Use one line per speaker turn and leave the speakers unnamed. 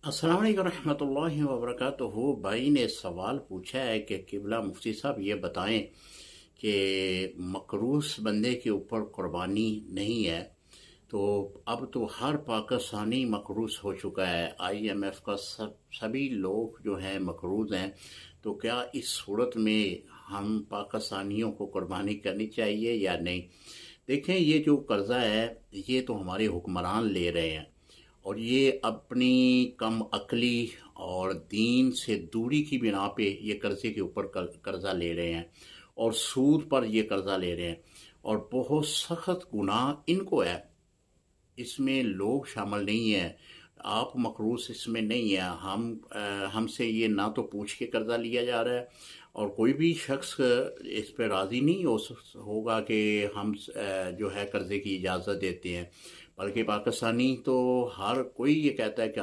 अस्सलाम वालेकुम रहमतुल्लाहि व बरकातुहू। भाई ने सवाल पूछा है कि किबला मुफ्ती साहब ये बताएं कि मकरूस बंदे के ऊपर कुर्बानी नहीं है। तो अब तो हर पाकिस्तानी मकरूस हो चुका है। आईएमएफ का सभी लोग जो हैं मकरूज हैं। तो क्या इस सूरत में हम पाकिस्तानियों को कुर्बानी करनी चाहिए या नहीं? देखें, ये जो कर्ज़ा है ये तो हमारे हुक्मरान ले रहे हैं, और ये अपनी कम अकली और दीन से दूरी की बिना पे ये कर्जे के ऊपर कर्जा ले रहे हैं, और सूद पर ये कर्जा ले रहे हैं, और बहुत सख्त गुनाह इनको है। इसमें लोग शामिल नहीं हैं, आप मकरूज इसमें नहीं है। हमसे ये ना तो पूछ के कर्जा लिया जा रहा है, और कोई भी शख्स इस पे राज़ी नहीं होगा कि हम जो है कर्जे की इजाज़त देते हैं। बल्कि पाकिस्तानी तो हर कोई ये कहता है कि